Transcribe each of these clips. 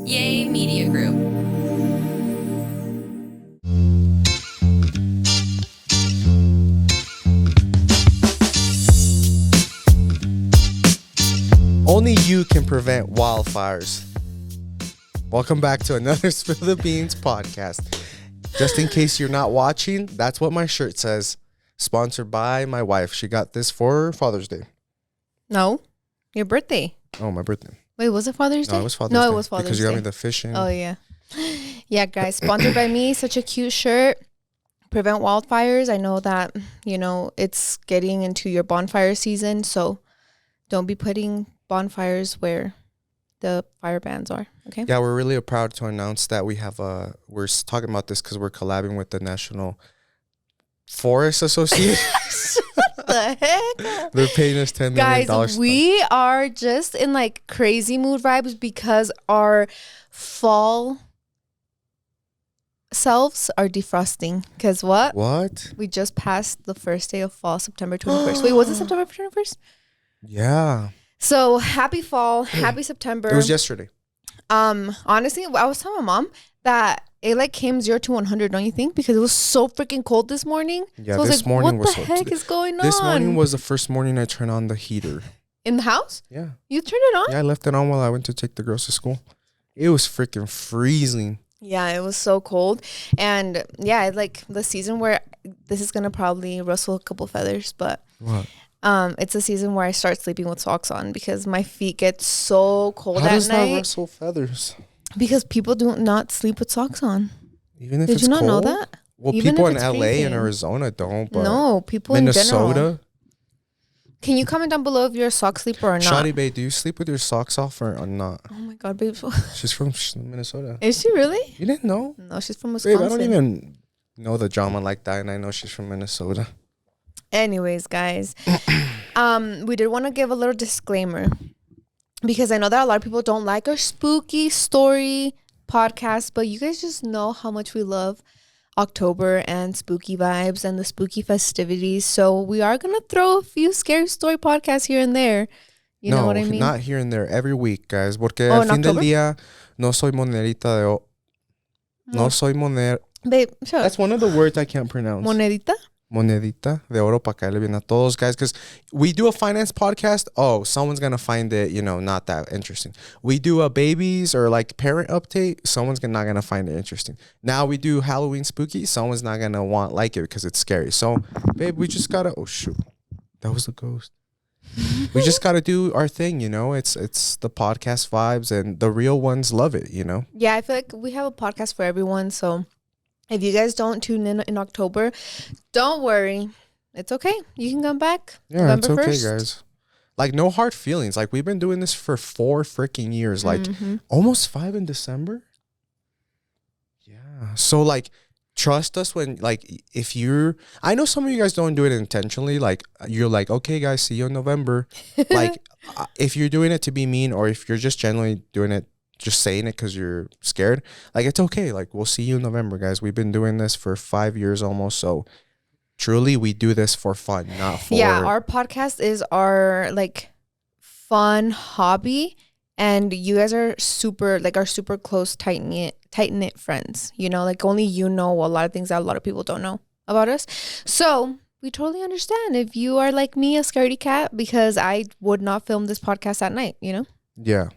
Yay Media Group. Only you can prevent wildfires. Welcome back to another Spill the Beans podcast. Just in case you're not watching, that's what my shirt says. Sponsored by my wife. She got this for Father's Day. No, your birthday. Oh, my birthday. Wait, was it Father's Day? No, it was Father's Day. No, it was Father's Day. Because you got me the fishing. Oh, yeah. Yeah, guys, sponsored by me. Such a cute shirt. Prevent wildfires. I know that, it's getting into your bonfire season, so don't be putting bonfires where the fire bans are, okay? Yeah, we're really proud to announce that we're talking about this because we're collabing with the National Forest Association. What the heck? They're paying us $10 million. Guys, we are just in like crazy mood vibes because our fall selves are defrosting. Because what? What? We just passed the first day of fall, September 21st. Wait, was it September 21st? Yeah. So happy fall, happy September. It was yesterday. Honestly, I was telling my mom that it like came 0 to 100, don't you think? Because it was so freaking cold this morning. Yeah, so I was this like, morning what was the heck is going on? This morning was the first morning I turned on the heater. In the house? Yeah. You turned it on? Yeah, I left it on while I went to take the girls to school. It was freaking freezing. Yeah, it was so cold. And yeah, like the season where this is gonna probably rustle a couple feathers, but What? it's a season where I start sleeping with socks on because my feet get so cold How at does night. that rustle feathers? Because people do not sleep with socks on. Even if Did it's you not cold? know that? Well, Even people if in it's LA freezing. and Arizona don't, but No, people in general. Minnesota. Can you comment down below if you're a sock sleeper or not? Shawty Bae, do you sleep with your socks off or not? Oh my god, babe. She's from Minnesota. Is she really? You didn't know? No, she's from Wisconsin. Babe, I don't even know the drama like that, and I know she's from Minnesota. Anyways, guys, we did want to give a little disclaimer because I know that a lot of people don't like our spooky story podcast, but you guys just know how much we love October and spooky vibes and the spooky festivities. So we are going to throw a few scary story podcasts here and there. You know what I mean? Not here and there. Every week, guys. Porque Oh, al in fin del October? día, no soy monedita de... No soy moneda... Babe, shut That's up. one of the words I can't pronounce. Monedita? Monedita de oro para caerle bien a todos, guys. Because we do a finance podcast. Oh, someone's going to find it, not that interesting. We do a babies or like parent update. Someone's not going to find it interesting. Now we do Halloween spooky. Someone's not going to like it because it's scary. So, babe, we just got to... Oh, shoot. That was the ghost. We just got to do our thing, It's the podcast vibes and the real ones love it, Yeah, I feel like we have a podcast for everyone. So if you guys don't tune in October, don't worry. It's okay. You can come back. Yeah, November it's okay, 1st. guys. Like, no hard feelings. Like, we've been doing this for 4 freaking years. Like, almost 5 in December. Yeah. So, like, trust us when, like, if you're... I know some of you guys don't do it intentionally. Like, you're like, okay, guys, see you in November. Like, if you're doing it to be mean or if you're just generally doing it, just saying it because you're scared, like, it's okay. Like, we'll see you in November, guys. We've been doing this for 5 years almost. So, truly, we do this for fun, not for... Yeah, our podcast is our like fun hobby, and you guys are super close, tight knit friends. Like only you know a lot of things that a lot of people don't know about us. So we totally understand if you are like me, a scaredy cat, because I would not film this podcast at night. Yeah.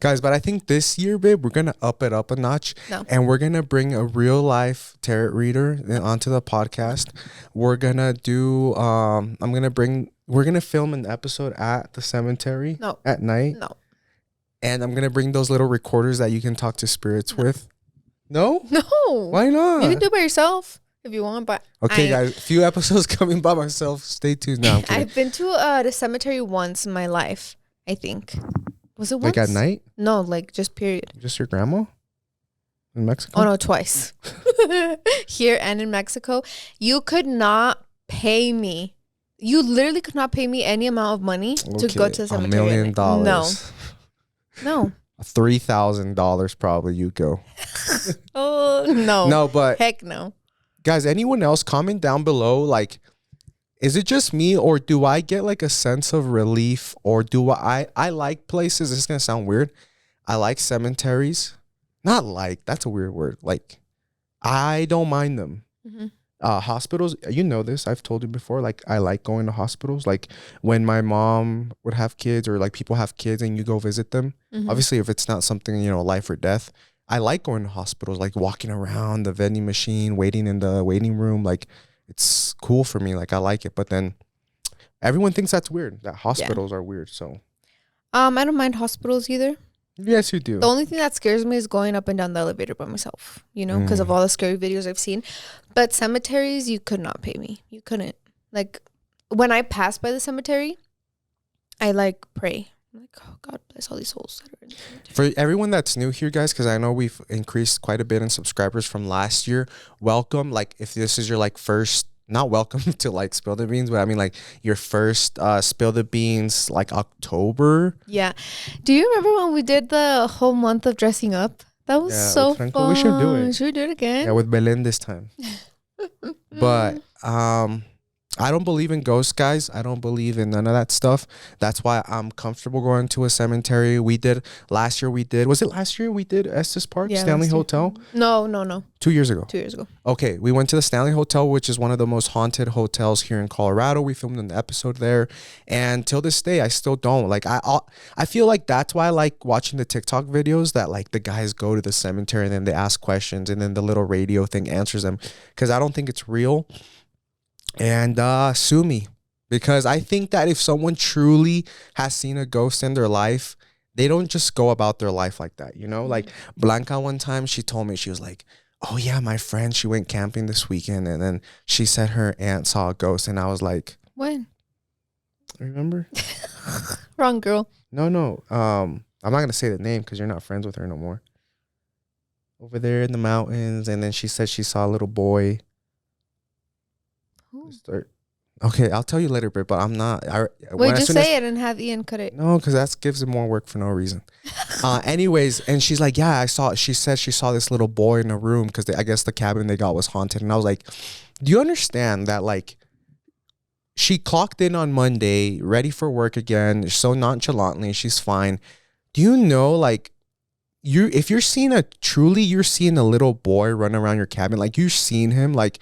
Guys, but I think this year, babe, we're going to up it up a notch. No. And we're going to bring a real life tarot reader onto the podcast. We're going to do, we're going to film an episode at the cemetery at night. No. And I'm going to bring those little recorders that you can talk to spirits with. No? No. Why not? You can do it by yourself if you want, but Okay, guys, a few episodes coming by myself. Stay tuned now. I've been to the cemetery once in my life, I think. Was it once? Like at night? No, like just period. Just your grandma? In Mexico? Oh, no, twice. Here and in Mexico. You could not pay me. You literally could not pay me any amount of money to go to the cemetery. $1 million. No. $3,000 probably you go. Oh, no. No, but heck no. Guys, anyone else comment down below, like, is it just me or do I get like a sense of relief, or do I like places? This is going to sound weird. I like cemeteries. Not like, that's a weird word. Like, I don't mind them. Mm-hmm. Hospitals, you know this, I've told you before, like I like going to hospitals. Like when my mom would have kids, or like people have kids and you go visit them, Mm-hmm. obviously if it's not something, you know, life or death, I like going to hospitals, like walking around the vending machine, waiting in the waiting room. Like it's cool for me, like I like it. But then everyone thinks that's weird, that hospitals are weird. So I don't mind hospitals either. yes, you do. The only thing that scares me is going up and down the elevator by myself, you know, because of all the scary videos I've seen. But cemeteries, you could not pay me. You couldn't. Like, when I pass by the cemetery, I, like, pray. I'm like, oh, God bless all these souls that are in the cemetery. For everyone that's new here, guys, because I know we've increased quite a bit in subscribers from last year, welcome. Like, if this is your, like, first, not welcome to, like, Spill the Beans, but I mean, like, your first Spill the Beans, like, October. Yeah. Do you remember when we did the whole month of dressing up? That was so fun. We should do it. Should we do it again? Yeah, with Belen this time. But I don't believe in ghosts, guys. I don't believe in none of that stuff. That's why I'm comfortable going to a cemetery. Was it last year we did Estes Park, Yeah, Stanley last year. Hotel? No. 2 years ago. 2 years ago. Okay, we went to the Stanley Hotel, which is one of the most haunted hotels here in Colorado. We filmed an episode there, and till this day, I still don't like. I feel like that's why I like watching the TikTok videos that like the guys go to the cemetery and then they ask questions and then the little radio thing answers them, because I don't think it's real. And sue me, because I think that if someone truly has seen a ghost in their life, they don't just go about their life like that, you know? Like Blanca one time, she told me, she was like, oh yeah, my friend, she went camping this weekend and then she said her aunt saw a ghost. And I was like, When? remember? Wrong girl. No. I'm not going to say the name because you're not friends with her no more. Over there in the mountains. And then she said she saw a little boy. Okay, I'll tell you later, but I'm not. Wait, just say it and have Ian cut it. No, because that gives him more work for no reason. Anyways, and she's like, yeah, she said she saw this little boy in a room because I guess the cabin they got was haunted. And I was like, do you understand that, like, she clocked in on Monday, ready for work again, so nonchalantly, she's fine. Do you know, like, if you're seeing a little boy run around your cabin, like, you've seen him, like,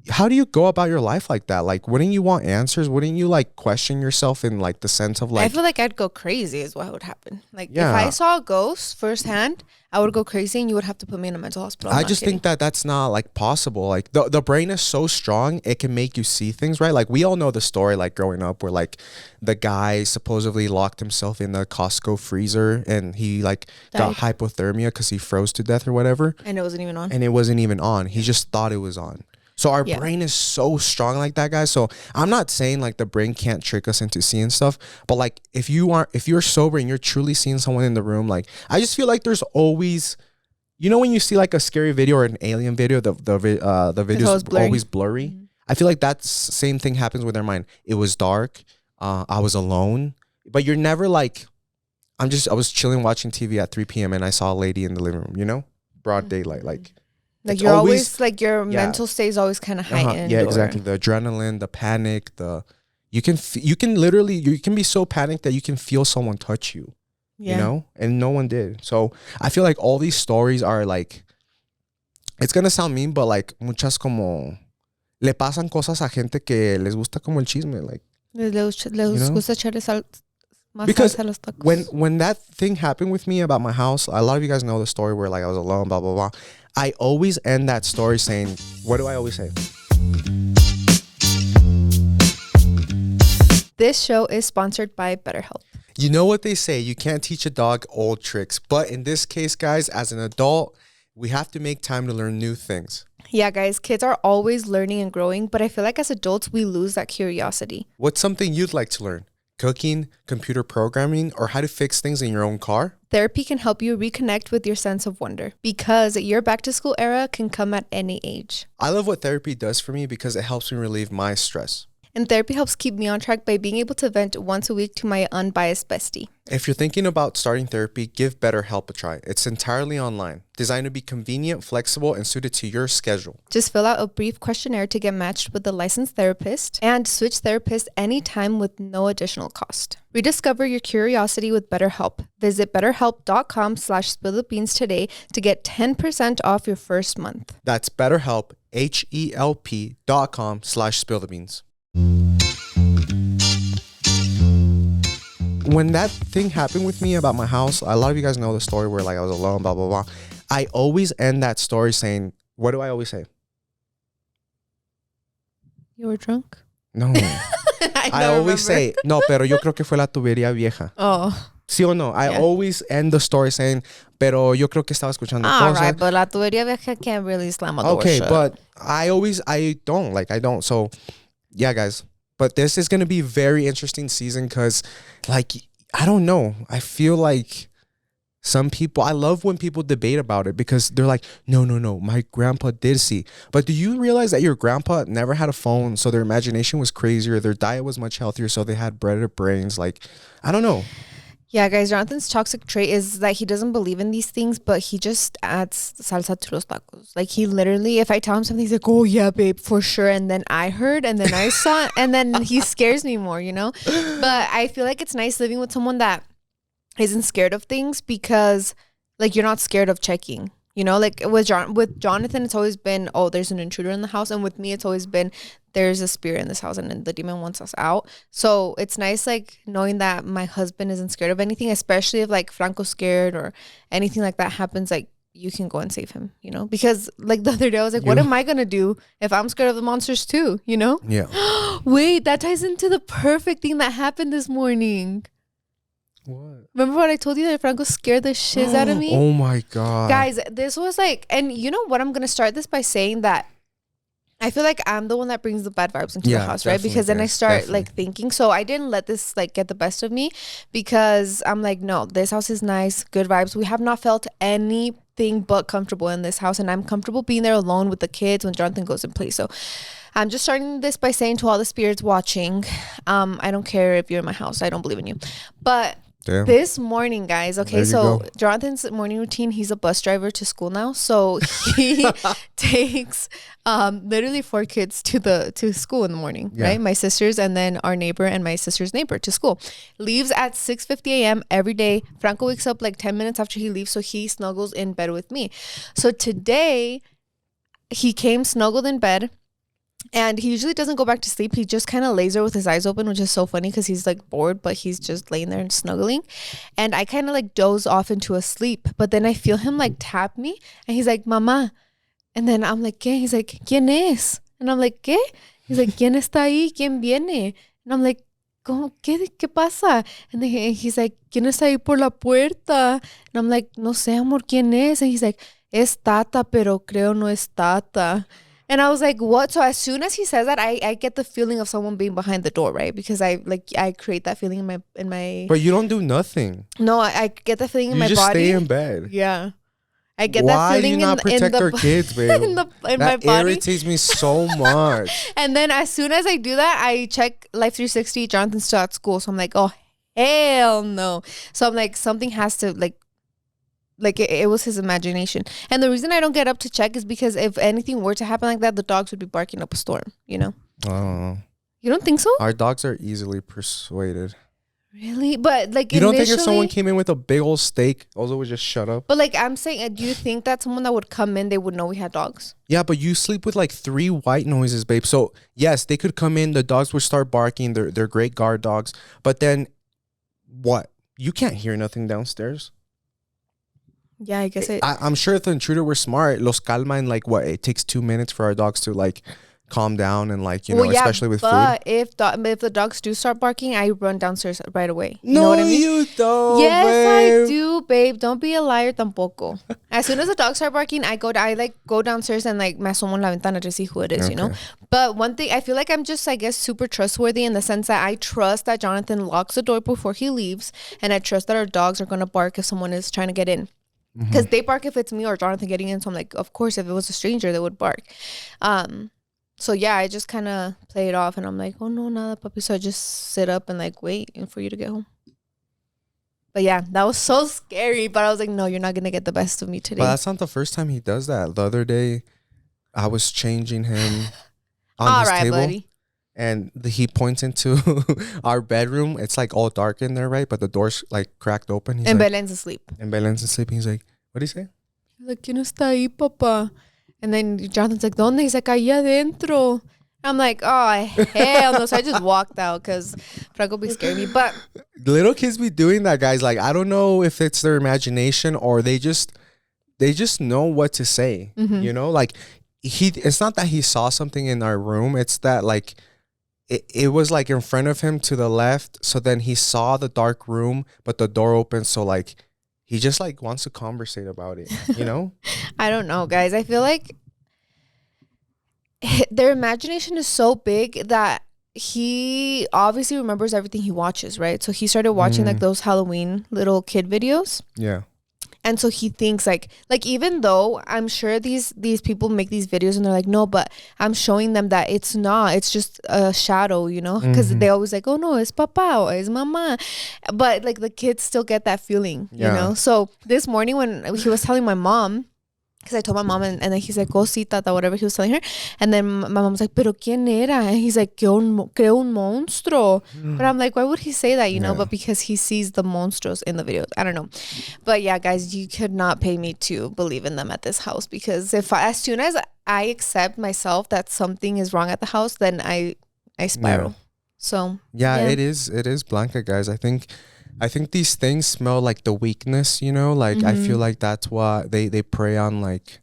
how do you go about your life like that? Like, wouldn't you want answers? Wouldn't you like question yourself in like the sense of like, I feel like I'd go crazy is what would happen. Like Yeah. if I saw a ghost firsthand, I would go crazy and you would have to put me in a mental hospital. I just think that that's not like possible. Like the brain is so strong, it can make you see things, right? Like we all know the story, like growing up where like the guy supposedly locked himself in the Costco freezer and he like got hypothermia because he froze to death or whatever. And it wasn't even on. And it wasn't even on. He just thought it was on. So our brain is so strong like that, guys. So I'm not saying like the brain can't trick us into seeing stuff, but like if you're sober and you're truly seeing someone in the room, like I just feel like there's always, you know, when you see like a scary video or an alien video, the video is always blurry. Mm-hmm. I feel like that same thing happens with their mind. It was dark. I was alone, but you're never like, I was chilling watching TV at 3 p.m. and I saw a lady in the living room, you know, broad daylight, like you're always like your mental state is always kind of heightened. Yeah, exactly. The adrenaline, the panic, you can be so panicked that you can feel someone touch you, you know, and no one did. So I feel like all these stories are like, it's gonna sound mean, but like muchas como le pasan cosas a gente que les gusta como el chisme, like les gusta echarle sal. Because when that thing happened with me about my house, a lot of you guys know the story where like I was alone, blah blah blah. I always end that story saying, what do I always say? This show is sponsored by BetterHelp. You know what they say, you can't teach a dog old tricks. But in this case, guys, as an adult, we have to make time to learn new things. Yeah, guys, kids are always learning and growing, but I feel like as adults, we lose that curiosity. What's something you'd like to learn? Cooking, computer programming, or how to fix things in your own car? Therapy can help you reconnect with your sense of wonder because your back to school era can come at any age. I love what therapy does for me because it helps me relieve my stress. And therapy helps keep me on track by being able to vent once a week to my unbiased bestie. If you're thinking about starting therapy, give BetterHelp a try. It's entirely online, designed to be convenient, flexible, and suited to your schedule. Just fill out a brief questionnaire to get matched with a licensed therapist and switch therapists anytime with no additional cost. Rediscover your curiosity with BetterHelp. Visit betterhelp.com/spillthebeans today to get 10% off your first month. That's BetterHelp, HELP.com/spillthebeans. When that thing happened with me about my house, a lot of you guys know the story where like I was alone, blah, blah, blah. I always end that story saying, what do I always say? You were drunk? No. I always say, no, pero yo creo que fue la tubería vieja. Oh. ¿Sí o no? I always end the story saying, pero yo creo que estaba escuchando cosas. All right, but la tubería vieja can't really slam a door okay, shut. but I don't. So, yeah, guys. But this is going to be a very interesting season because, like, I don't know. I feel like some people, I love when people debate about it because they're like, no, my grandpa did see. But do you realize that your grandpa never had a phone, so their imagination was crazier, their diet was much healthier, so they had better brains? Like, I don't know. Yeah, guys, Jonathan's toxic trait is that he doesn't believe in these things, but he just adds salsa to los tacos. Like, he literally, if I tell him something, he's like, oh, yeah, babe, for sure. And then I heard, and then I saw, and then he scares me more, you know? But I feel like it's nice living with someone that isn't scared of things because, like, you're not scared of checking. You know, like with Jonathan, it's always been, oh, there's an intruder in the house. And with me, it's always been, there's a spirit in this house and the demon wants us out. So it's nice, like, knowing that my husband isn't scared of anything, especially if, like, Franco's scared or anything like that happens, like, you can go and save him, you know? Because, like, the other day, I was like, what am I going to do if I'm scared of the monsters too, you know? Yeah. Wait, that ties into the perfect thing that happened this morning. What? Remember what I told you that Franco scared the shiz out of me? Oh my God. Guys, this was like, and you know what? I'm going to start this by saying that I feel like I'm the one that brings the bad vibes into the house, right? Because then I start like thinking. So I didn't let this like get the best of me because I'm like, no, this house is nice, good vibes. We have not felt anything but comfortable in this house. And I'm comfortable being there alone with the kids when Jonathan goes and plays. So I'm just starting this by saying to all the spirits watching, I don't care if you're in my house. I don't believe in you. But damn. This morning, guys, okay, so go. Jonathan's morning routine, he's a bus driver to school now. So he takes literally 4 kids to school in the morning, right? My sisters and then our neighbor and my sister's neighbor to school. Leaves at 6:50 a.m. every day. Franco wakes up like 10 minutes after he leaves, so he snuggles in bed with me. So today, he came snuggled in bed. And he usually doesn't go back to sleep. He just kind of lays there with his eyes open, which is so funny because he's like bored, but he's just laying there and snuggling. And I kind of like doze off into a sleep. But then I feel him like tap me and he's like, Mama. And then I'm like, ¿Qué? He's like, ¿Quién es? And I'm like, ¿Qué? He's like, ¿Quién está ahí? ¿Quién viene? And I'm like, ¿Qué pasa? And then he's like, ¿Quién está ahí por la puerta? And I'm like, no sé, amor, ¿quién es? And he's like, es Tata, pero creo no es Tata. And I was like, what? So as soon as he says that, I get the feeling of someone being behind the door, right? Because I create that feeling in my. But you don't do nothing. No, I get that feeling in my body. You just stay in bed. Yeah. I get that feeling in the. Why do you not protect our kids, babe? in my body. That irritates me so much. And then as soon as I do that, I check Life 360. Jonathan's still at school. So I'm like, oh, hell no. So I'm like, something has to like it was his imagination. And the reason I don't get up to check is because if anything were to happen like that, the dogs would be barking up a storm, you know? Oh. You don't think so? Our dogs are easily persuaded. Really? But like, you don't think if someone came in with a big old steak, also would just shut up? But like, I'm saying, do you think that someone that would come in, they would know we had dogs? Yeah, but you sleep with like 3 white noises, babe. So yes, they could come in, the dogs would start barking. They're great guard dogs. But then what? You can't hear nothing downstairs. Yeah, I guess I'm sure if the intruder were smart, los calma in like what? It takes 2 minutes for our dogs to like calm down and like, you know, especially with food. But if the dogs do start barking, I run downstairs right away. You know what I mean? You don't. Yes, babe. I do, babe. Don't be a liar tampoco. As soon as the dogs start barking, I go downstairs and like me asomo en la ventana to see who it is, you know? But one thing, I feel like I'm just, I guess, super trustworthy in the sense that I trust that Jonathan locks the door before he leaves. And I trust that our dogs are going to bark if someone is trying to get in. Because they bark if it's me or Jonathan getting in. So I'm like, of course, if it was a stranger, they would bark. So yeah, I just kind of play it off, and I'm like, oh no, nada, papi. So I just sit up and like wait and for you to get home. But yeah, that was so scary. But I was like, no, you're not gonna get the best of me today. But that's not the first time he does that. The other day, I was changing him on his table, buddy. And he points into our bedroom. It's like all dark in there, right? But the door's like cracked open. He's and like, Belen's asleep. And Belen's asleep. He's like, what do you say? He's like, ¿quién está ahí, papá? And then Jonathan's like, ¿dónde? He's like, ahí adentro. I'm like, oh, hell no. So I just walked out because Franco be scared me. But little kids be doing that, guys. Like, I don't know if it's their imagination or they just know what to say. Mm-hmm. You know, like it's not that he saw something in our room. It's that like it was like in front of him to the left. So then he saw the dark room, but the door opened. So like he just like wants to conversate about it, you know? I don't know, guys. I feel like their imagination is so big that he obviously remembers everything he watches, right? So he started watching like those Halloween little kid videos. Yeah. And so he thinks like even though I'm sure these people make these videos and they're like, no, but I'm showing them that it's not, it's just a shadow, you know, because they always like, oh no, it's papa or it's mama, but like the kids still get that feeling, you know. So this morning when he was telling my mom, because I told my mom and then he's like, oh, sí, tata, whatever he was telling her. And then my mom was like, pero ¿quién era? And he's like, creo un monstruo. But I'm like, why would he say that, you know? But because he sees the monstruos in the videos. I don't know. But yeah, guys, you could not pay me to believe in them at this house. Because as soon as I accept myself that something is wrong at the house, then I spiral. Yeah. So yeah, it is Blanca, guys. I think these things smell like the weakness, you know, like I feel like that's why they prey on, like,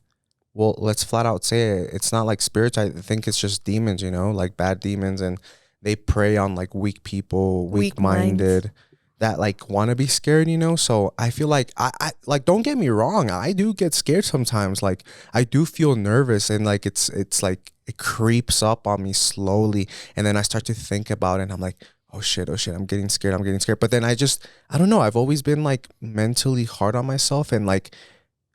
well, let's flat out say it. It's not like spirits. I think it's just demons, you know, like bad demons. And they prey on like weak people, weak-minded that like want to be scared, you know? So I feel like I like, don't get me wrong. I do get scared sometimes. Like I do feel nervous and like, it's like it creeps up on me slowly. And then I start to think about it and I'm like, oh shit, I'm getting scared. But then I don't know. I've always been like mentally hard on myself and like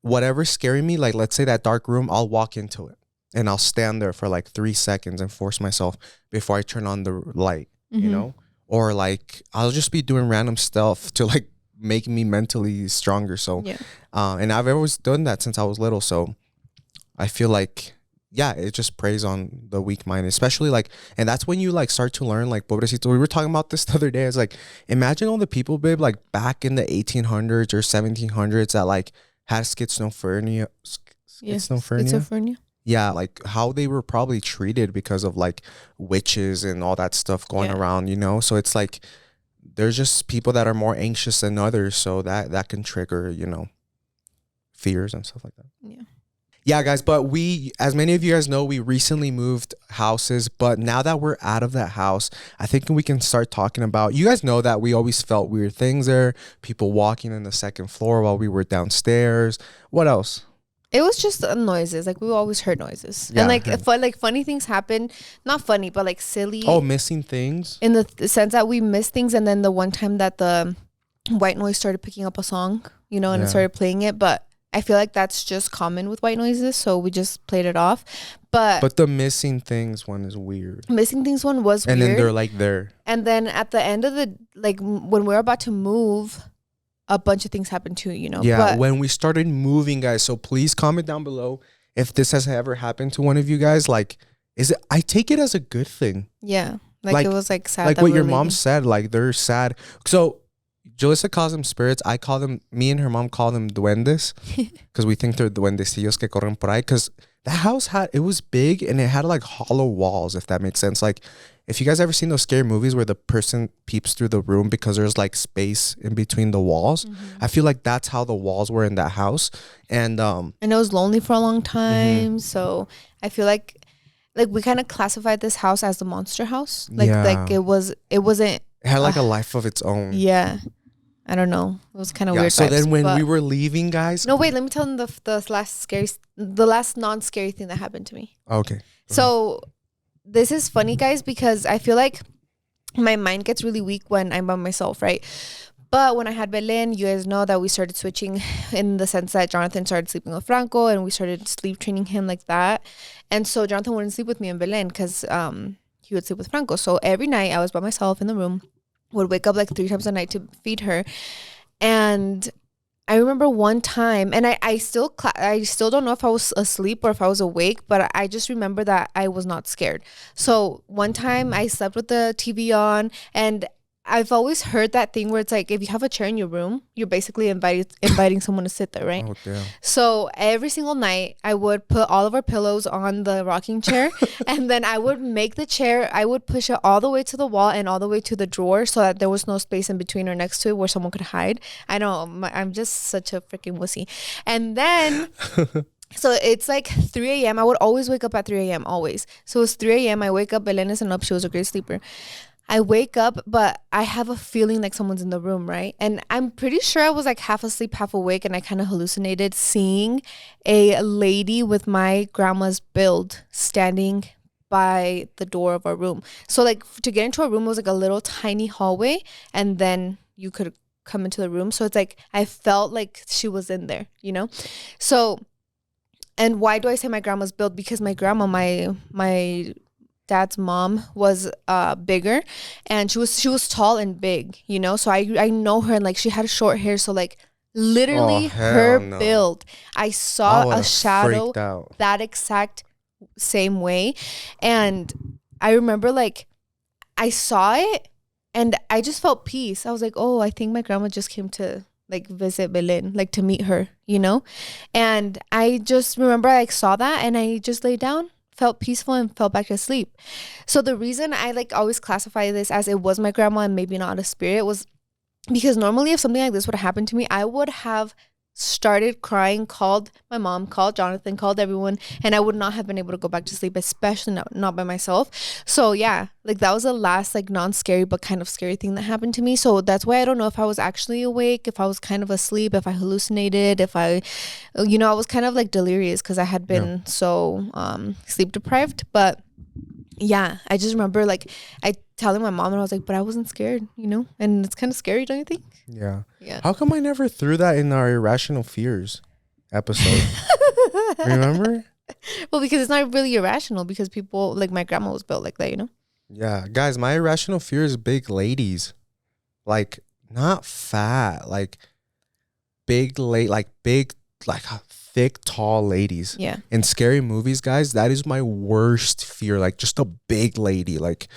whatever's scaring me, like let's say that dark room, I'll walk into it and I'll stand there for like 3 seconds and force myself before I turn on the light, you know? Or like I'll just be doing random stuff to like make me mentally stronger. So, and I've always done that since I was little. So I feel like, yeah, it just preys on the weak mind, especially like, and that's when you like start to learn, like, pobrecito, we were talking about this the other day. It's like, imagine all the people, babe, like back in the 1800s or 1700s that like had schizophrenia. Schizophrenia. Yeah, like how they were probably treated because of like witches and all that stuff going around, you know? So it's like, there's just people that are more anxious than others. So that can trigger, you know, fears and stuff like that. Yeah. Yeah, guys, but as many of you guys know, we recently moved houses, but now that we're out of that house, I think we can start talking about, you guys know that we always felt weird things there, people walking in the second floor while we were downstairs. What else? It was just noises. Like we always heard noises. Yeah, and like funny things happen. Not funny, but like silly. Oh, missing things? In the sense that we missed things. And then the one time that the white noise started picking up a song, you know, and it started playing it. But I feel like that's just common with white noises, so we just played it off. But the missing things one is weird. Missing things one was weird. And then they're like there. And then at the end of the, like when we were about to move, a bunch of things happened too, you know. Yeah, but when we started moving, guys, so please comment down below if this has ever happened to one of you guys. Like, I take it as a good thing. Yeah. Like it was like sad. Like what your mom said, like they're sad. So Julissa calls them spirits. Me and her mom call them duendes because we think they're duendecillos que corren por ahí. Because that house it was big and it had like hollow walls, if that makes sense. Like if you guys ever seen those scary movies where the person peeps through the room because there's like space in between the walls, I feel like that's how the walls were in that house. And it was lonely for a long time. So I feel like we kind of classified this house as the monster house. Like it wasn't. It had like a life of its own. Yeah. I don't know. It was kind of weird. So then when we were leaving, guys. No, wait. Let me tell them the last non-scary thing that happened to me. Okay. So this is funny, guys, because I feel like my mind gets really weak when I'm by myself, right? But when I had Belen, you guys know that we started switching in the sense that Jonathan started sleeping with Franco and we started sleep training him like that. And so Jonathan wouldn't sleep with me and Belen because he would sleep with Franco. So every night I was by myself in the room, would wake up like 3 times a night to feed her. And I remember one time, and I still don't know if I was asleep or if I was awake, but I just remember that I was not scared. So one time I slept with the TV on, and I've always heard that thing where it's like if you have a chair in your room, you're basically inviting someone to sit there, right? Oh, damn. So every single night I would put all of our pillows on the rocking chair and then I would make the chair, I would push it all the way to the wall and all the way to the drawer so that there was no space in between or next to it where someone could hide. I know, I'm just such a freaking wussy. And then so it's like 3 a.m. I would always wake up at 3 a.m. always. So it's 3 a.m. I wake up, Belen isn't up, she was a great sleeper. I wake up, but I have a feeling like someone's in the room, right? And I'm pretty sure I was like half asleep, half awake, and I kind of hallucinated seeing a lady with my grandma's build standing by the door of our room. So like to get into our room was like a little tiny hallway, and then you could come into the room. So it's like I felt like she was in there, you know? So, and why do I say my grandma's build? Because my grandma, my dad's mom was bigger, and she was tall and big, you know, so I know her, and like she had short hair, so like literally her build, I saw a shadow that exact same way. And I remember like I saw it and I just felt peace. I was like, oh, I think my grandma just came to like visit Belen, like to meet her, you know. And I just remember I like saw that and I just laid down, felt peaceful, and fell back to sleep. So the reason I like always classify this as it was my grandma and maybe not a spirit was because normally if something like this would have happened to me, I would have started crying, called my mom, called Jonathan, called everyone, and I would not have been able to go back to sleep, especially not by myself. So yeah, like that was the last like non-scary but kind of scary thing that happened to me. So that's why I don't know if I was actually awake, if I was kind of asleep, if I hallucinated, if I, you know, I was kind of like delirious because I had been so sleep deprived. But yeah, I just remember like I telling my mom, and I was like, but I wasn't scared, you know. And it's kind of scary, don't you think? Yeah. Yeah. How come I never threw that in our irrational fears episode? Remember? Well, because it's not really irrational, because people like my grandma was built like that, you know. Yeah, guys, my irrational fear is big ladies, like not fat, like big, like thick, tall ladies. Yeah. In scary movies, guys, that is my worst fear. Like just a big lady. Like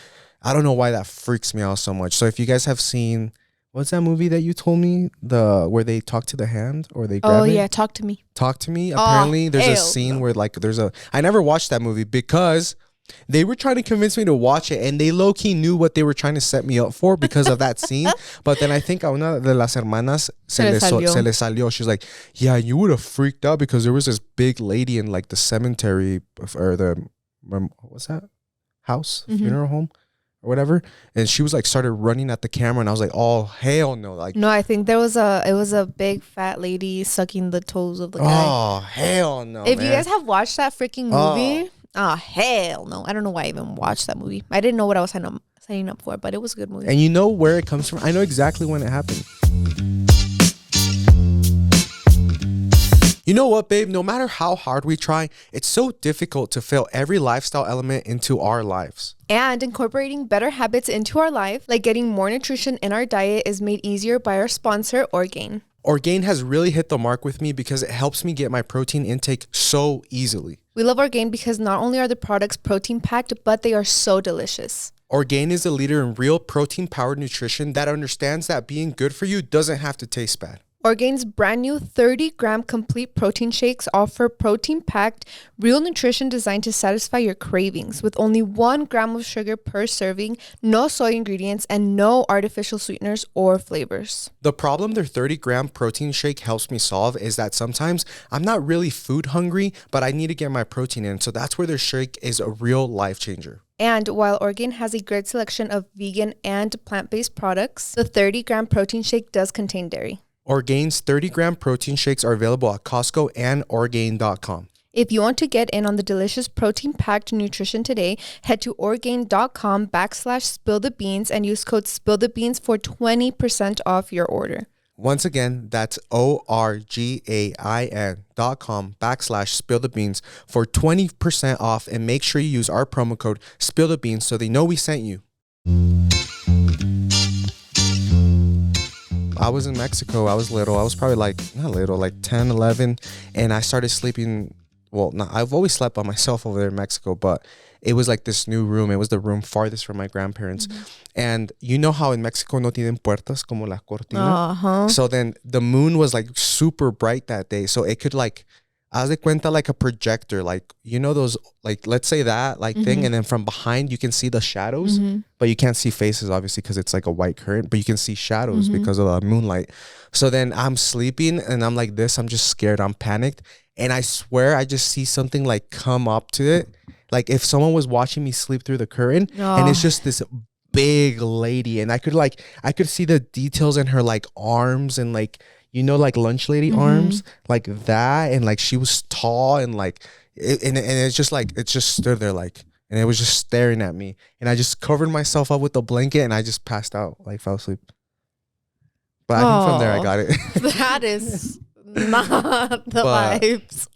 I don't know why that freaks me out so much. So if you guys have seen, what's that movie that you told me, where they talk to the hand or they grab it? Yeah, Talk to Me. Talk to Me. Apparently, there's a scene where like I never watched that movie because they were trying to convince me to watch it, and they low-key knew what they were trying to set me up for because of that scene. But then I think a una de las hermanas se le salió. She's like, yeah, you would have freaked out because there was this big lady in like the cemetery or what's that house, funeral home or whatever, and she was like started running at the camera, and I was like, oh hell no. Like, no, I think it was a big fat lady sucking the toes of the guy. Oh hell no. If you guys have watched that freaking movie, oh hell no. I don't know why I even watched that movie. I didn't know what I was signing up for, but it was a good movie. And you know where it comes from? I know exactly when it happened. You know what, babe? No matter how hard we try, it's so difficult to fit every lifestyle element into our lives. And incorporating better habits into our life, like getting more nutrition in our diet, is made easier by our sponsor, Orgain. Orgain has really hit the mark with me because it helps me get my protein intake so easily. We love Orgain because not only are the products protein packed, but they are so delicious. Orgain is a leader in real protein-powered nutrition that understands that being good for you doesn't have to taste bad. Orgain's brand new 30-gram complete protein shakes offer protein-packed, real nutrition designed to satisfy your cravings with only 1 gram of sugar per serving, no soy ingredients, and no artificial sweeteners or flavors. The problem their 30-gram protein shake helps me solve is that sometimes I'm not really food hungry, but I need to get my protein in, so that's where their shake is a real life changer. And while Orgain has a great selection of vegan and plant-based products, the 30-gram protein shake does contain dairy. Orgain's 30-gram protein shakes are available at Costco and Orgain.com. If you want to get in on the delicious protein-packed nutrition today, head to Orgain.com/spillthebeans and use code spillthebeans for 20% off your order. Once again, that's Orgain.com/spillthebeans for 20% off, and make sure you use our promo code spillthebeans so they know we sent you. I was in Mexico. I was little. I was probably like 10, 11. And I started sleeping. Well, I've always slept by myself over there in Mexico, but it was like this new room. It was the room farthest from my grandparents. Mm-hmm. And you know how in Mexico no tienen puertas como la cortina? Uh-huh. So then the moon was like super bright that day. So it could like, haz de cuenta, like a projector, like, you know, those, like, let's say that like thing. And then from behind you can see the shadows, but you can't see faces obviously because it's like a white curtain, but you can see shadows because of the moonlight. So then I'm sleeping and I'm like this, I'm just scared, I'm panicked. And I swear I just see something like come up to it. Like if someone was watching me sleep through the curtain and it's just this big lady. And I could see the details in her like arms and like, you know, like lunch lady arms like that. And like she was tall and like, and it's just like, it just stood there like, and it was just staring at me. And I just covered myself up with the blanket and I just passed out, like fell asleep. But I think from there I got it. That is not the vibes.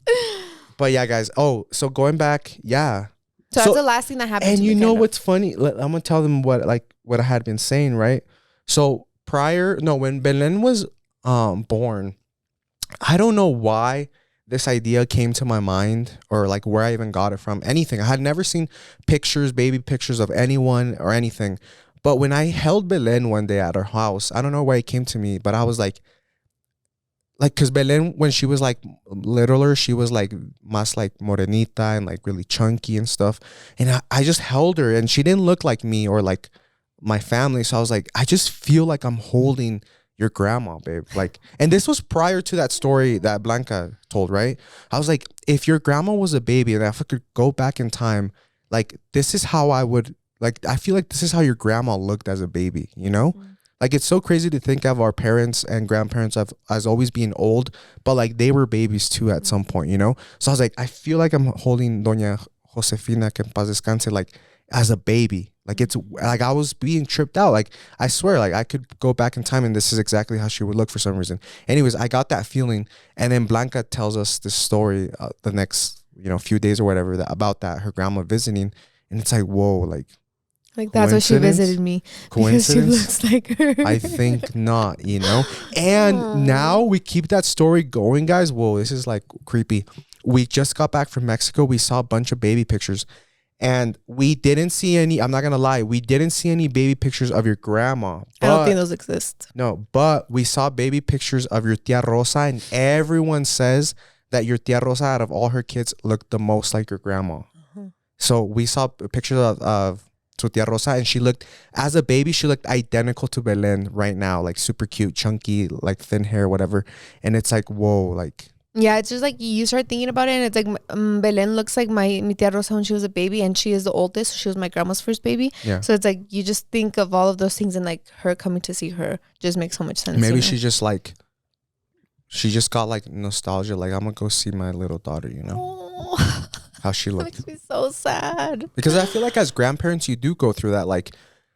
But yeah, guys. Oh, so going back, yeah. So that's the last thing that happened. And you know what's funny? I'm gonna tell them what I had been saying, right? So when Belen was born, I don't know why this idea came to my mind or like where I even got it from. Anything. I had never seen baby pictures of anyone or anything. But when I held Belen one day at her house, I don't know why it came to me, but I was like, because Belen, when she was like littler, she was like más like morenita and like really chunky and stuff. And I just held her and she didn't look like me or like my family. So I was like, I just feel like I'm holding your grandma, babe. Like, and this was prior to that story that Blanca told, right? I was like, if your grandma was a baby and if I could go back in time, like this is how I would, like, I feel like this is how your grandma looked as a baby, you know? Like, it's so crazy to think of our parents and grandparents as always being old, but like they were babies too at some point, you know? So I was like, I feel like I'm holding Doña Josefina, que en paz descanse, like as a baby. Like it's like I was being tripped out. Like I swear, like I could go back in time and this is exactly how she would look for some reason. Anyways, I got that feeling. And then Blanca tells us this story the next, few days or whatever about that, her grandma visiting. And it's like, whoa, like that's why she visited me. Coincidence? Because she looks like her. I think not, And now we keep that story going, guys. Whoa, this is like creepy. We just got back from Mexico. We saw a bunch of baby pictures. And we didn't see any, I'm not going to lie, we didn't see any baby pictures of your grandma. I don't think those exist. No, but we saw baby pictures of your Tia Rosa. And everyone says that your Tia Rosa, out of all her kids, looked the most like your grandma. So we saw pictures of Tia Rosa, and as a baby, she looked identical to Belen right now, like super cute, chunky, like thin hair, whatever. And it's like, whoa, like. Yeah, it's just like you start thinking about it, and it's like Belen looks like my Tia Rosa when she was a baby, and she is the oldest. So she was my grandma's first baby. Yeah. So it's like you just think of all of those things, and like her coming to see her just makes so much sense. Maybe she just got like nostalgia, like I'm gonna go see my little daughter, Oh. How she looked. That makes me so sad. Because I feel like as grandparents, you do go through that. Like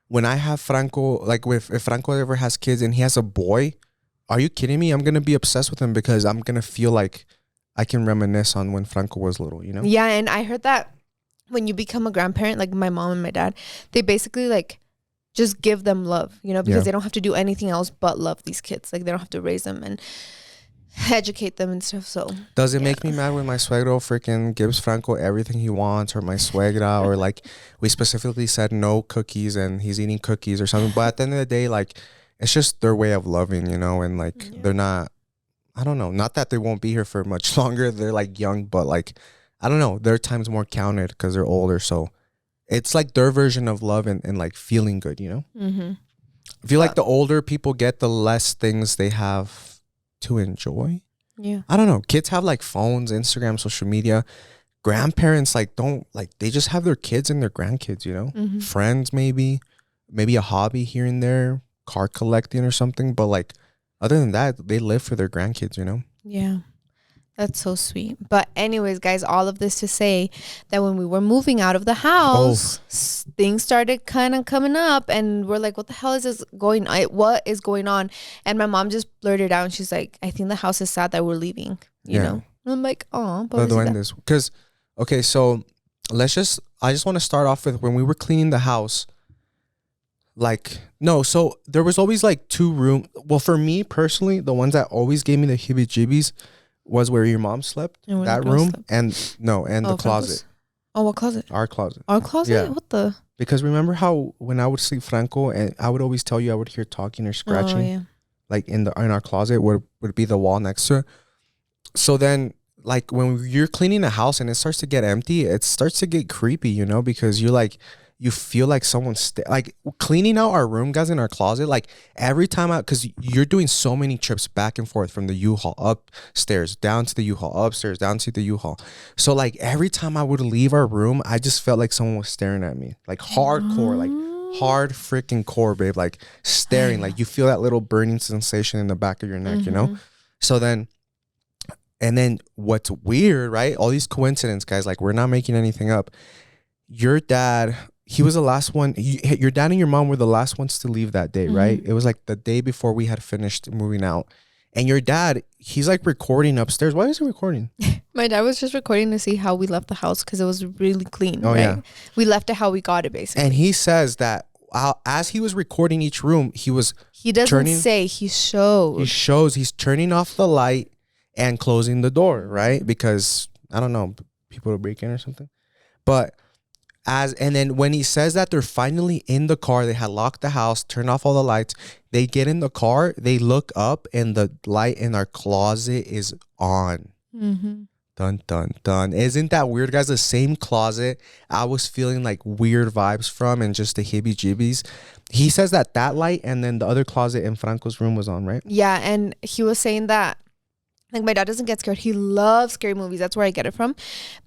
when I have Franco, like if Franco ever has kids and he has a boy, are you kidding me? I'm going to be obsessed with him because I'm going to feel like I can reminisce on when Franco was little, Yeah, and I heard that when you become a grandparent, like my mom and my dad, they basically like just give them love, because they don't have to do anything else but love these kids. Like they don't have to raise them and educate them and stuff. So does it make me mad when my suegro freaking gives Franco everything he wants, or my suegra, or like we specifically said no cookies and he's eating cookies or something? But at the end of the day, like it's just their way of loving, and like they're not, I don't know, not that they won't be here for much longer. They're like young, but like I don't know, their time's more counted because they're older. So it's like their version of love and like feeling good, I feel like the older people get, the less things they have to enjoy. Yeah, I don't know, kids have like phones, Instagram, social media. Grandparents like don't, like they just have their kids and their grandkids, friends, maybe a hobby here and there, car collecting or something, but like other than that, they live for their grandkids. Yeah, That's so sweet. But anyways, guys, all of this to say that when we were moving out of the house, things started kind of coming up, and we're like, what the hell is this going on? What is going on? And my mom just blurted out, and she's like, I think the house is sad that we're leaving, you know? And I'm like, oh, because, okay, so I just want to start off with when we were cleaning the house. Like, no, so there was always like 2 rooms. Well, for me personally, the ones that always gave me the heebie-jeebies was where your mom slept, that room, slept. And the closet. Oh, what closet? Our closet. Our closet? Yeah. What the? Because remember how when I would sleep Franco, and I would always tell you I would hear talking or scratching, like in our closet would be the wall next to it. So then, like when you're cleaning a house and it starts to get empty, it starts to get creepy, you know, because you're like, you feel like someone's like cleaning out our room, guys, in our closet. Like every time because you're doing so many trips back and forth from the U-Haul upstairs down to the U-Haul upstairs down to the U-Haul. So like every time I would leave our room, I just felt like someone was staring at me, like hardcore, like hard freaking core, babe, like staring. Like you feel that little burning sensation in the back of your neck, you know. So then. And then what's weird, right? All these coincidences, guys, like we're not making anything up. Your dad, he was the last one. Your dad and your mom were the last ones to leave that day, right? It was like the day before we had finished moving out. And your dad, he's like recording upstairs. Why is he recording? My dad was just recording to see how we left the house because it was really clean, right? Yeah. We left it how we got it, basically. And he says that as he was recording each room, he doesn't say, he shows. He shows he's turning off the light and closing the door, right? Because I don't know, people will break in or something. But and then when he says that they're finally in the car, they had locked the house, turned off all the lights. They get in the car, they look up, and the light in our closet is on. Dun, dun, dun. Isn't that weird, guys? The same closet I was feeling like weird vibes from and just the heebie-jeebies. He says that light and then the other closet in Franco's room was on, right? Yeah, and he was saying that like my dad doesn't get scared. He loves scary movies. That's where I get it from.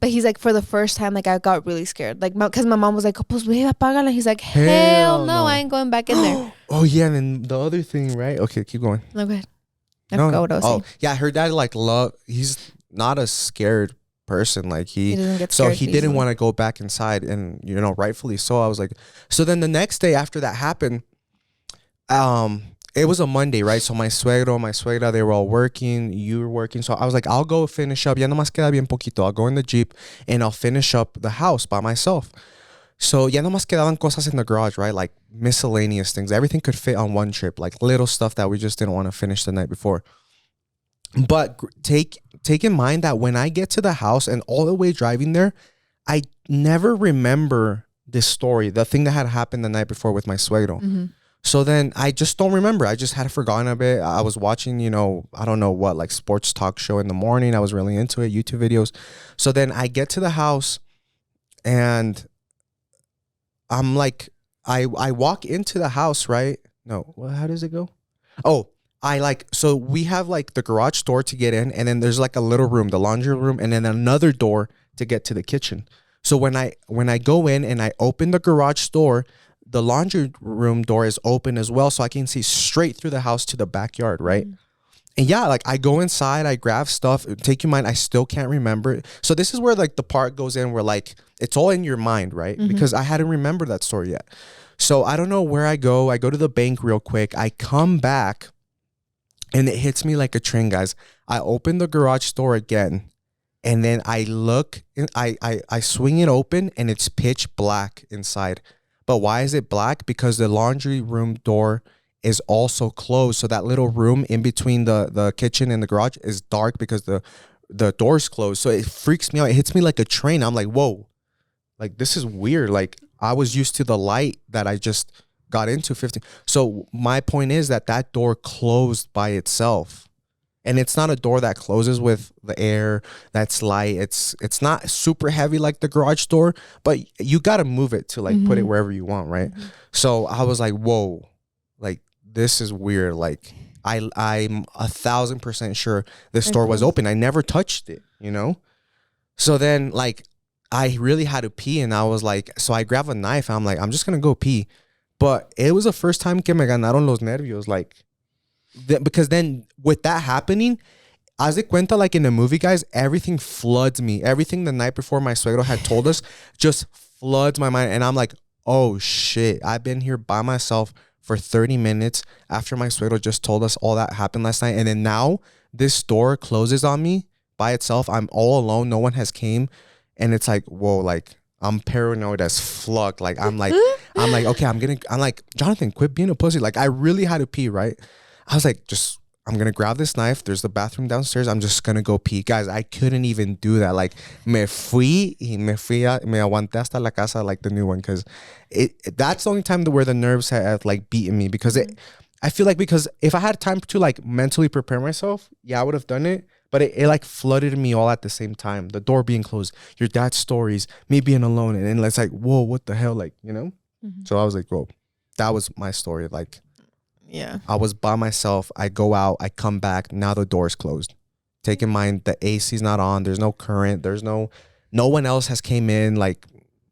But he's like, for the first time, like I got really scared. Like, because my mom was like, pues ve, apágala. He's like, hell no, I ain't going back in there. Oh yeah, and then the other thing, right? Okay, keep going. No, go ahead. I forgot what I was saying. Yeah, her dad like he's not a scared person. Like he doesn't get scared. So he didn't want to go back inside, and you know, rightfully so. I was like, so then the next day after that happened, it was a Monday, right? So my suegra, they were all working. You were working. So I was like, I'll go finish up. Ya nomás queda bien poquito. I'll go in the Jeep and I'll finish up the house by myself. So ya nomás quedaban cosas in the garage, right? Like miscellaneous things. Everything could fit on one trip. Like little stuff that we just didn't want to finish the night before. But take in mind that when I get to the house and all the way driving there, I never remember this story. The thing that had happened the night before with my suegro. So then I just don't remember. I just had forgotten a bit. I was watching, you know, I don't know what, like sports talk show in the morning. I was really into it, YouTube videos. So then I get to the house and I'm like, I walk into the house, right? No, well, how does it go? Oh, so we have like the garage door to get in, and then there's like a little room, the laundry room, and then another door to get to the kitchen. So when I go in and I open the garage door, the laundry room door is open as well, so I can see straight through the house to the backyard, right? And yeah, like I go inside, I grab stuff. Take your mind, I still can't remember it. So this is where like the part goes in where like it's all in your mind, right? Because I hadn't remembered that story yet. So I don't know where I go. I go to the bank real quick. I come back and it hits me like a train, guys. I open the garage door again, and then I look, I swing it open and it's pitch black inside. But why is it black? Because the laundry room door is also closed. So that little room in between the kitchen and the garage is dark because the door's closed. So it freaks me out. It hits me like a train. I'm like, whoa, like this is weird. Like I was used to the light that I just got into 15. So my point is that door closed by itself. And it's not a door that closes with the air. That's light. It's not super heavy like the garage door, but you got to move it to like put it wherever you want, right? So I was like, whoa, like this is weird. Like I'm 1,000% sure this door was open. I never touched it, you know? So then like I really had to pee, and I was like, so I grab a knife. I'm like, I'm just going to go pee. But it was the first time que me ganaron los nervios, like, because then with that happening, As de cuenta, like in the movie, guys, everything floods me. Everything the night before my suegro had told us just floods my mind. And I'm like, oh shit, I've been here by myself for 30 minutes after my suegro just told us all that happened last night. And then now this door closes on me by itself. I'm all alone. No one has came. And it's like, whoa, like I'm paranoid as fuck. Like I'm like, okay, I'm like, Jonathan, quit being a pussy. Like I really had to pee, right? I was like, I'm going to grab this knife. There's the bathroom downstairs. I'm just going to go pee. Guys, I couldn't even do that. Like, me aguanté hasta la casa, like the new one. Because that's the only time where the nerves have like beaten me. Because I feel like because if I had time to like mentally prepare myself, yeah, I would have done it. But it like flooded me all at the same time. The door being closed, your dad's stories, me being alone. And then it's like, whoa, what the hell? Like, you know? Mm-hmm. So I was like, whoa, that was my story. Like, yeah, I was by myself. I go out. I come back. Now the door's closed. Take in mind the AC's not on. There's no current. There's no one else has came in. Like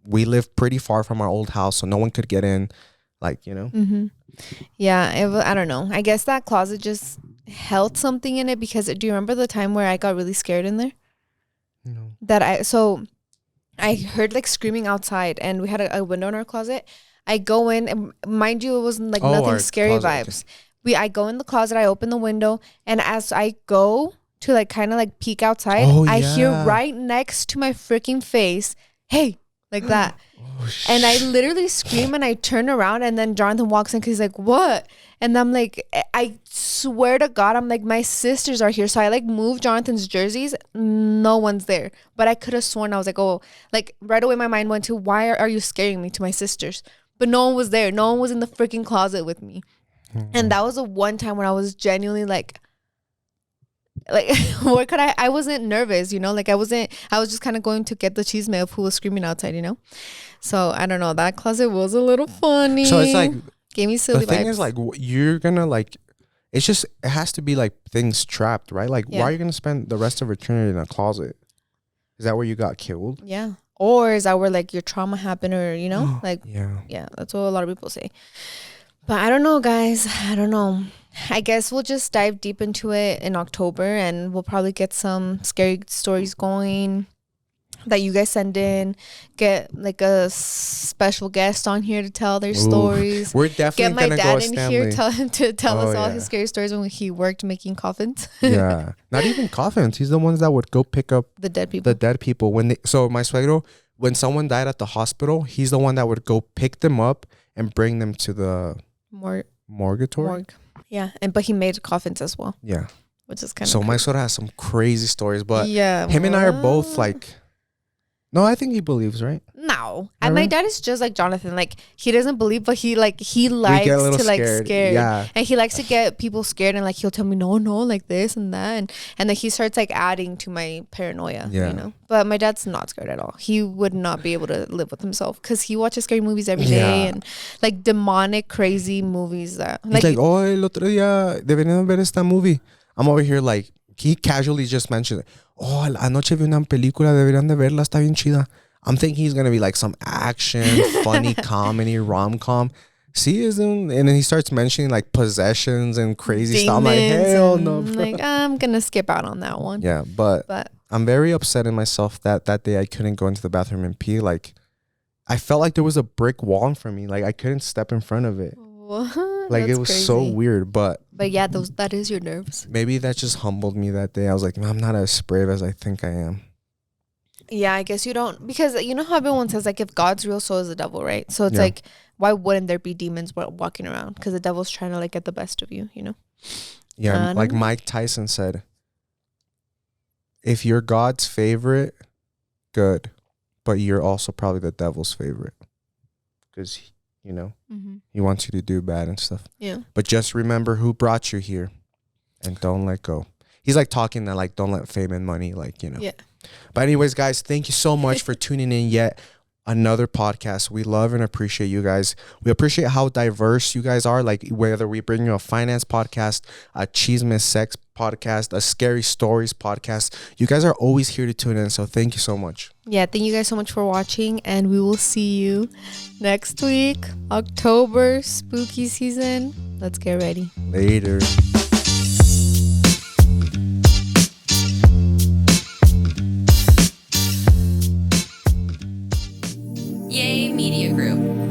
we live pretty far from our old house, so no one could get in. Like, you know. Mm-hmm. Yeah, I don't know. I guess that closet just held something in it because do you remember the time where I got really scared in there? No. I heard like screaming outside, and we had a window in our closet. I go in, and mind you, it was like nothing scary closet, vibes. Okay. I go in the closet, I open the window, and as I go to like kind of like peek outside, I hear right next to my freaking face, "Hey," like that. And I literally scream and I turn around, and then Jonathan walks in because he's like, "What?" And I'm like, I swear to God, I'm like, my sisters are here. So I like move Jonathan's jerseys. No one's there. But I could have sworn, I was like, oh, like right away my mind went to, why are you scaring me, to my sisters? But no one was there. No one was in the freaking closet with me. Mm-hmm. And that was the one time when I was genuinely like what could I wasn't nervous, you know, like I was just kind of going to get the chisme of who was screaming outside, you know. So I don't know, that closet was a little funny. So it's like, gave me silly vibes. The thing is, like, you're gonna like, it's just, it has to be like things trapped, right? Like, why are you gonna spend the rest of eternity in a closet? Is that where you got killed? Yeah. Or is that where like your trauma happened, or you know, like yeah, that's what a lot of people say. But I don't know, guys. I don't know. I guess we'll just dive deep into it in October, and we'll probably get some scary stories going that you guys send in. Get like a special guest on here to tell their stories. We're definitely get my dad in here tell to tell us all his scary stories when he worked making coffins. Yeah, not even coffins. He's the ones that would go pick up the dead people. So my suegro, when someone died at the hospital, he's the one that would go pick them up and bring them to the morgue. Yeah, but he made coffins as well. Yeah, which is kind of so my suegro has some crazy stories, but him and I are both like. No, I think he believes, right? No. And my dad is just like Jonathan. Like, he doesn't believe, but he likes to like scare. Yeah. And he likes to get people scared, and like he'll tell me no, like this and that. And then he starts like adding to my paranoia, you know? But my dad's not scared at all. He would not be able to live with himself because he watches scary movies every day and like demonic, crazy movies that like. He's like, oh, el otro día deberían ver esta movie. I'm over here like, he casually just mentioned it. Oh, anoche vi una película, deberían de verla, está bien chida. I'm thinking he's gonna be like some action, funny comedy, rom-com. See, and then he starts mentioning like possessions and crazy stuff. I'm like, hell no. Like, I'm gonna skip out on that one. Yeah, but I'm very upset in myself that day I couldn't go into the bathroom and pee. Like, I felt like there was a brick wall in front of me. Like, I couldn't step in front of it. What? Like, it was crazy. So weird, but yeah, that is your nerves. Maybe that just humbled me that day. I was like, I'm not as brave as I think I am. Yeah, I guess you don't, because you know how everyone says like, if God's real, so is the devil, right? So it's like, why wouldn't there be demons walking around? Because the devil's trying to like get the best of you, you know? Yeah, like Mike Tyson said, if you're God's favorite, good, but you're also probably the devil's favorite, because you know, he wants you to do bad and stuff. Yeah. But just remember who brought you here, and don't let go. He's like talking that like, don't let fame and money, like, you know. Yeah. But anyways, guys, thank you so much for tuning in yet another podcast. We love and appreciate you guys. We appreciate how diverse you guys are. Like, whether we bring you a finance podcast, a chisme sex podcast, a scary stories podcast, you guys are always here to tune in. So thank you so much. Yeah, thank you guys so much for watching, and we will see you next week. October, spooky season. Let's get ready. Later. Yay Media Group.